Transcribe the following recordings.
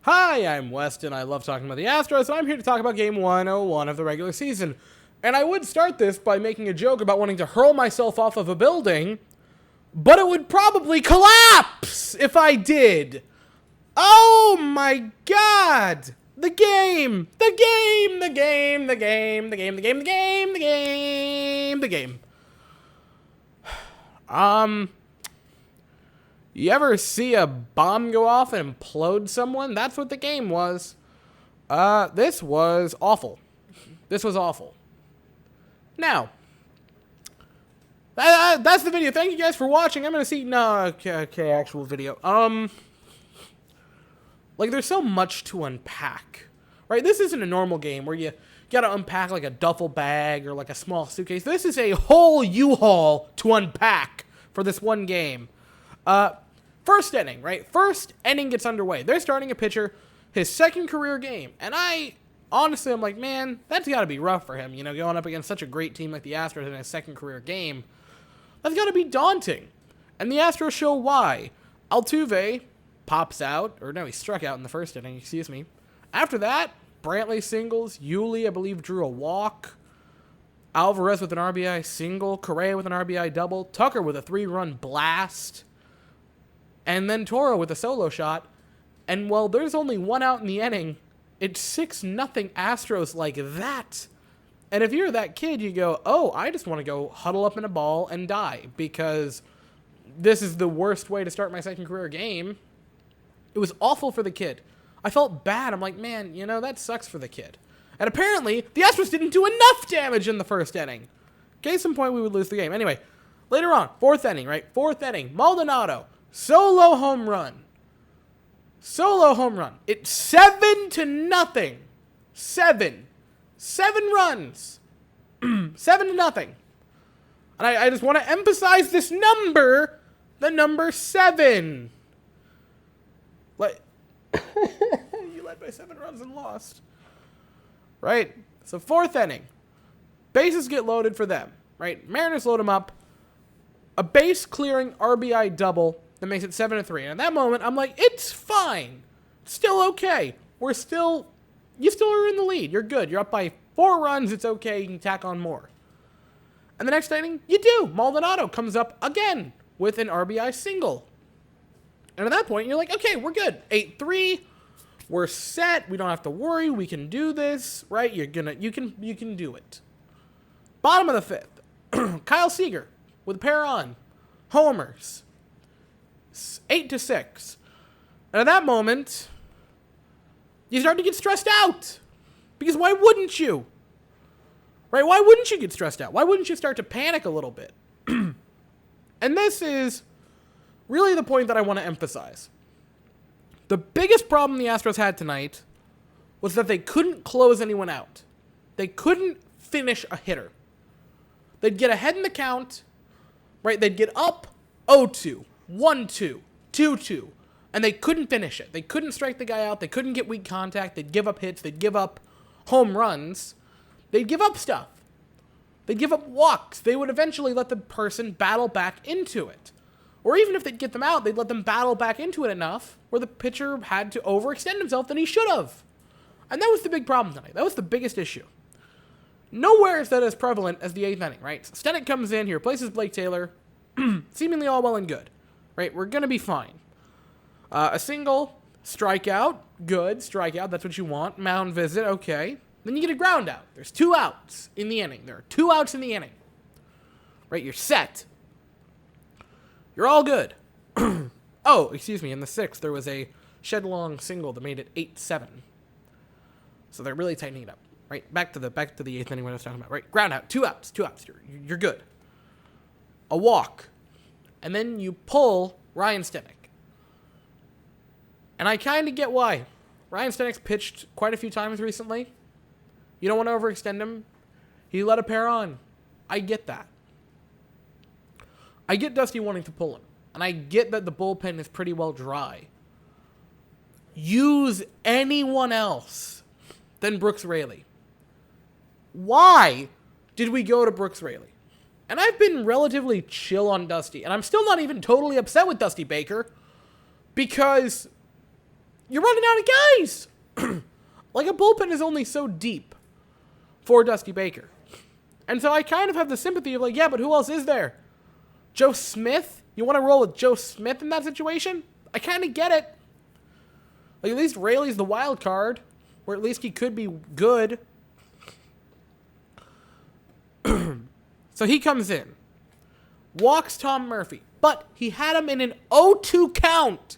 Hi, I'm Weston. I love talking about the Astros, and I'm here to talk about Game 101 of the regular season. And I would start this by making a joke about wanting to hurl myself off of a building, but it would probably collapse if I did. Oh my god! The game! The game! The game! The game! The game! The game! The game! The game! The game! You ever see a bomb go off and implode someone? That's what the game was. This was awful. This was awful. Now, that's the video. Thank you guys for watching. I'm gonna see, okay, actual video. Like, there's so much to unpack, right? This isn't a normal game where you gotta unpack like a duffel bag or like a small suitcase. This is a whole U-Haul to unpack for this one game. First inning, right? First inning gets underway. They're starting a pitcher, his second career game. And honestly, I'm like, man, that's got to be rough for him. You know, going up against such a great team like the Astros in his second career game. That's got to be daunting. And the Astros show why. Altuve pops out, or no, he struck out in the first inning, excuse me. After that, Brantley singles. Yuli, I believe, drew a walk. Alvarez with an RBI single. Correa with an RBI double. Tucker with a 3-run blast. And then Toro with a solo shot. And while there's only one out in the inning, it's 6-0 Astros like that. And if you're that kid, you go, oh, I just want to go huddle up in a ball and die because this is the worst way to start my second career game. It was awful for the kid. I felt bad. I'm like, man, you know, that sucks for the kid. And apparently, the Astros didn't do enough damage in the first inning. Case in point, we would lose the game. Anyway, later on, fourth inning, right? Fourth inning, Maldonado. Solo home run. Solo home run. It's 7-0. 7 runs. 7-0. And I just want to emphasize this number. The number 7. Like, you led by 7 runs and lost. Right? So fourth inning. Bases get loaded for them. Right? Mariners load them up. A base clearing RBI double. That makes it 7-3. And at that moment, I'm like, it's fine. It's still okay. You still are in the lead. You're good. You're up by 4 runs. It's okay. You can tack on more. And the next inning, you do. Maldonado comes up again with an RBI single. And at that point, you're like, okay, we're good. 8-3. We're set. We don't have to worry. We can do this, right? You can do it. Bottom of the fifth, Kyle Seager with a pair on homers. 8-6. And at that moment, you start to get stressed out. Because why wouldn't you? Right? Why wouldn't you get stressed out? Why wouldn't you start to panic a little bit? And this is really the point that I want to emphasize. The biggest problem the Astros had tonight was that they couldn't close anyone out. They couldn't finish a hitter. They'd get ahead in the count, right? They'd get up 0-2. 1-2, 2-2, and they couldn't finish it. They couldn't strike the guy out. They couldn't get weak contact. They'd give up hits. They'd give up home runs. They'd give up stuff. They'd give up walks. They would eventually let the person battle back into it. Or even if they'd get them out, they'd let them battle back into it enough where the pitcher had to overextend himself than he should have. And that was the big problem tonight. That was the biggest issue. Nowhere is that as prevalent as the 8th inning, right? Stennett comes in, he replaces Blake Taylor, seemingly all well and good. Right, we're going to be fine. A single, strikeout, good, strikeout, that's what you want. Mound visit, okay. Then you get a ground out. There's 2 outs in the inning. There are 2 outs in the inning. Right, you're set. You're all good. Oh, excuse me, in the 6th, there was a shed-long single that made it 8-7. So they're really tightening it up. Right, back to the 8th inning what I was talking about. Right, ground out, 2 outs. You're good. A walk. And then you pull Ryan Stenick. And I kind of get why. Ryan Stenick's pitched quite a few times recently. You don't want to overextend him. He let a pair on. I get that. I get Dusty wanting to pull him. And I get that the bullpen is pretty well dry. Use anyone else than Brooks Raley. Why did we go to Brooks Raley? And I've been relatively chill on Dusty. And I'm still not even totally upset with Dusty Baker. Because you're running out of guys. Like, a bullpen is only so deep for Dusty Baker. And so I kind of have the sympathy of like, yeah, but who else is there? Joe Smith? You want to roll with Joe Smith in that situation? I kind of get it. Like, at least Rayleigh's the wild card, or at least he could be good. So he comes in, walks Tom Murphy, but he had him in an 0-2 count.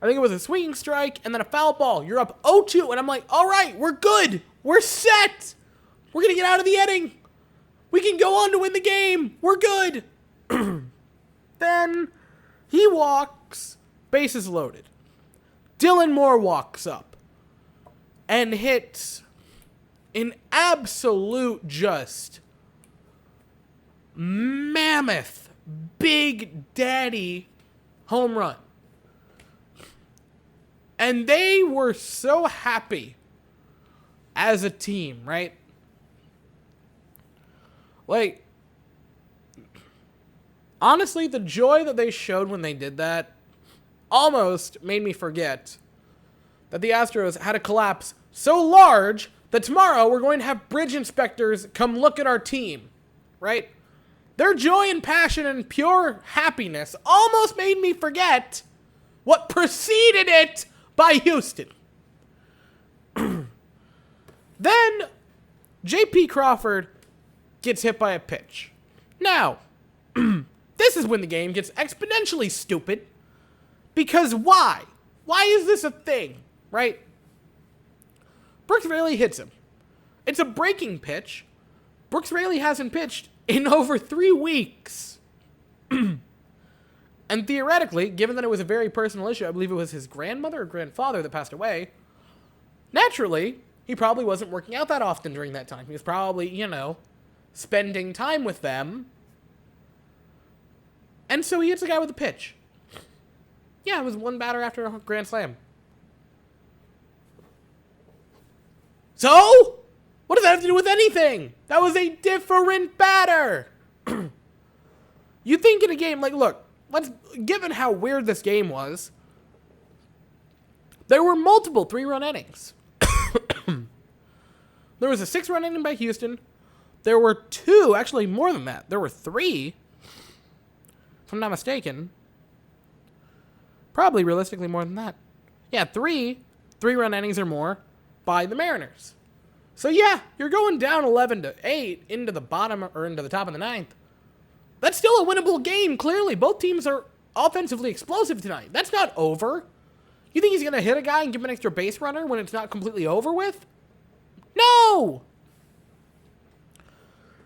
I think it was a swinging strike and then a foul ball. You're up 0-2, and I'm like, all right, we're good. We're set. We're going to get out of the inning. We can go on to win the game. We're good. Then he walks, bases loaded. Dylan Moore walks up and hits an absolute just mammoth, big daddy home run. And they were so happy as a team, right? Like, honestly, the joy that they showed when they did that almost made me forget that the Astros had a collapse so large that tomorrow we're going to have bridge inspectors come look at our team, right? Their joy and passion and pure happiness almost made me forget what preceded it by Houston. Then J.P. Crawford gets hit by a pitch. Now, this is when the game gets exponentially stupid. Because why? Why is this a thing, right? Brooks Raley hits him. It's a breaking pitch. Brooks Raley hasn't pitched in over 3 weeks. And theoretically, given that it was a very personal issue, I believe it was his grandmother or grandfather that passed away, naturally, he probably wasn't working out that often during that time. He was probably, spending time with them. And so he hits a guy with a pitch. Yeah, it was one batter after a grand slam. So, what does that have to do with anything? That was a different batter. You think in a game, like, look, given how weird this game was, there were multiple 3-run innings. There was a 6-run inning by Houston. There were 2, actually more than that. There were 3, if I'm not mistaken. Probably realistically more than that. Yeah, 3-run innings or more by the Mariners. So yeah, you're going down 11-8 into the bottom or into the top of the 9th. That's still a winnable game, clearly. Both teams are offensively explosive tonight. That's not over. You think he's going to hit a guy and give him an extra base runner when it's not completely over with? No!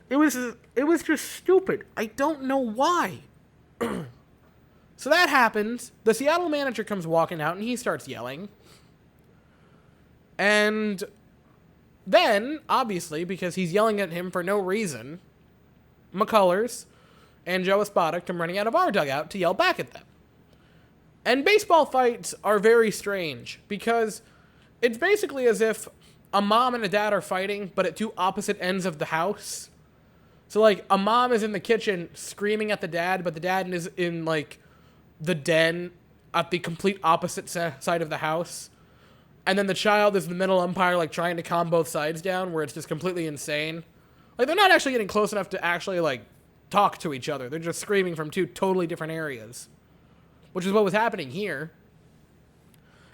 It was just stupid. I don't know why. So that happens. The Seattle manager comes walking out and he starts yelling. And then, obviously, because he's yelling at him for no reason, McCullers and Joe Espada come running out of our dugout to yell back at them. And baseball fights are very strange because it's basically as if a mom and a dad are fighting, but at 2 opposite ends of the house. So, like, a mom is in the kitchen screaming at the dad, but the dad is in, like, the den at the complete opposite side of the house. And then the child is the middle umpire, like, trying to calm both sides down, where it's just completely insane. Like, they're not actually getting close enough to actually, like, talk to each other. They're just screaming from 2 totally different areas, which is what was happening here.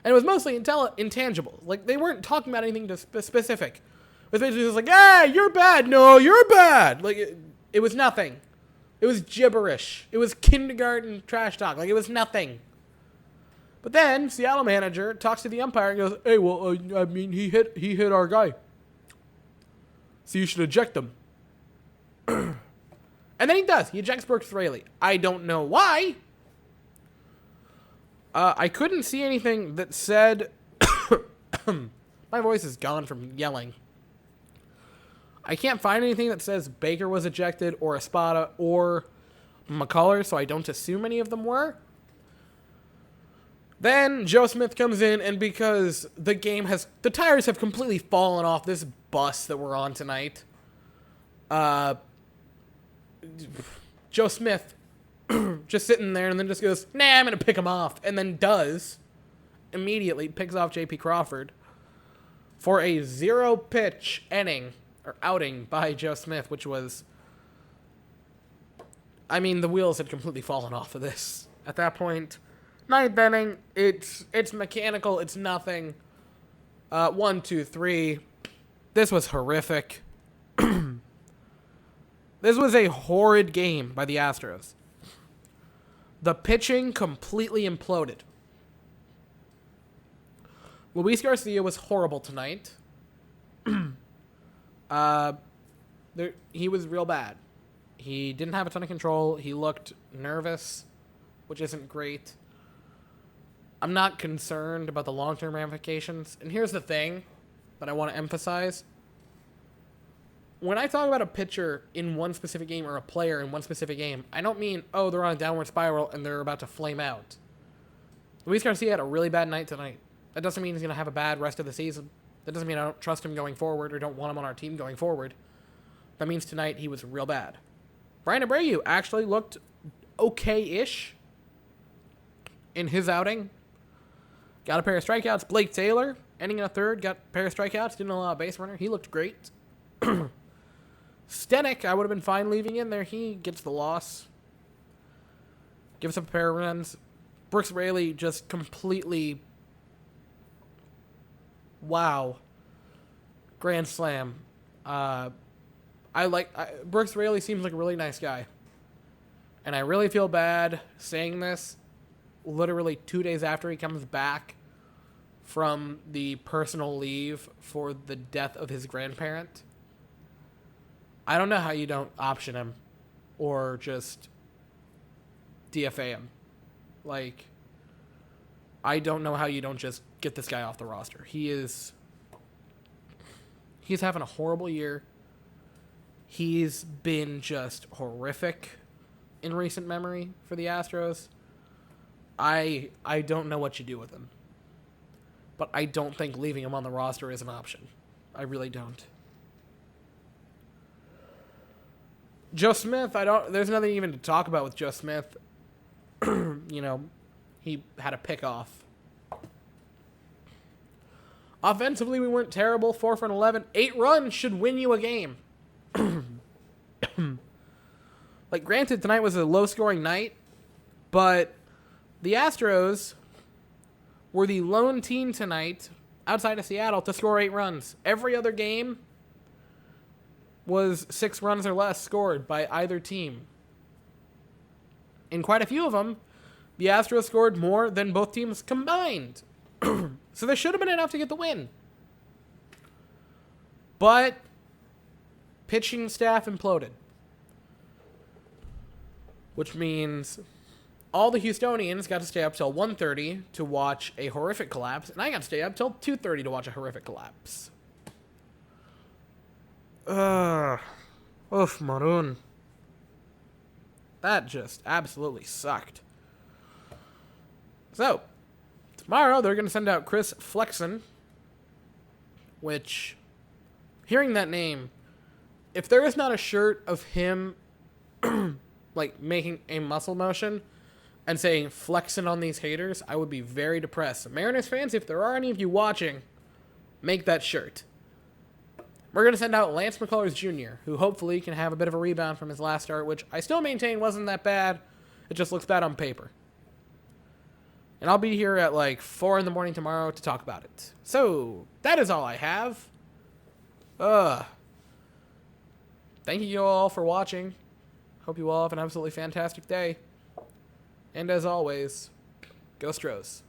And it was mostly intangible. Like, they weren't talking about anything specific. It was basically just like, hey, you're bad. No, you're bad. Like, it was nothing. It was gibberish. It was kindergarten trash talk. Like, it was nothing. But then, Seattle manager talks to the umpire and goes, hey, well, I mean, he hit our guy. So you should eject him. And then he does. He ejects Brooks Raley. I don't know why. I couldn't see anything that said... My voice is gone from yelling. I can't find anything that says Baker was ejected or Espada or McCullers, so I don't assume any of them were. Then Joe Smith comes in, and because the tires have completely fallen off this bus that we're on tonight, Joe Smith just sitting there and then just goes, nah, I'm going to pick him off, and then does, immediately picks off J.P. Crawford for a 0-pitch inning, or outing, by Joe Smith, which was... I mean, the wheels had completely fallen off of this. At that point, ninth inning, it's mechanical, it's nothing. 1, 2, 3. This was horrific. This was a horrid game by the Astros. The pitching completely imploded. Luis Garcia was horrible tonight. He was real bad. He didn't have a ton of control. He looked nervous, which isn't great. I'm not concerned about the long-term ramifications. And here's the thing that I want to emphasize. When I talk about a pitcher in one specific game or a player in one specific game, I don't mean, oh, they're on a downward spiral and they're about to flame out. Luis Garcia had a really bad night tonight. That doesn't mean he's going to have a bad rest of the season. That doesn't mean I don't trust him going forward or don't want him on our team going forward. That means tonight he was real bad. Brian Abreu actually looked okay-ish in his outing. Got a pair of strikeouts. Blake Taylor, ending in a third, got a pair of strikeouts. Didn't allow a base runner. He looked great. Stenick, I would have been fine leaving in there. He gets the loss. Gives up a pair of runs. Brooks Raley just completely... Wow. Grand slam. Brooks Raley seems like a really nice guy. And I really feel bad saying this literally 2 days after he comes back from the personal leave for the death of his grandparent. I don't know how you don't option him or just DFA him. Like, I don't know how you don't just get this guy off the roster. He's having a horrible year. He's been just horrific in recent memory for the Astros. I don't know what you do with him. But I don't think leaving him on the roster is an option. I really don't. Joe Smith, there's nothing even to talk about with Joe Smith. He had a pickoff. Offensively, we weren't terrible. 4 for 11. 8 runs should win you a game. Granted, tonight was a low-scoring night, but the Astros were the lone team tonight, outside of Seattle, to score 8 runs. Every other game was 6 runs or less scored by either team. In quite a few of them, the Astros scored more than both teams combined. So there should have been enough to get the win. But pitching staff imploded. Which means all the Houstonians got to stay up till 1:30 to watch a horrific collapse, and I got to stay up till 2:30 to watch a horrific collapse. Oof, Maroon. That just absolutely sucked. So, tomorrow they're going to send out Chris Flexen, which, hearing that name, if there is not a shirt of him making a muscle motion and saying flexing on these haters, I would be very depressed. Mariners fans, if there are any of you watching, make that shirt. We're going to send out Lance McCullers Jr., who hopefully can have a bit of a rebound from his last start, which I still maintain wasn't that bad. It just looks bad on paper. And I'll be here at 4 in the morning tomorrow to talk about it. So, that is all I have. Thank you all for watching. Hope you all have an absolutely fantastic day. And as always, go Astros.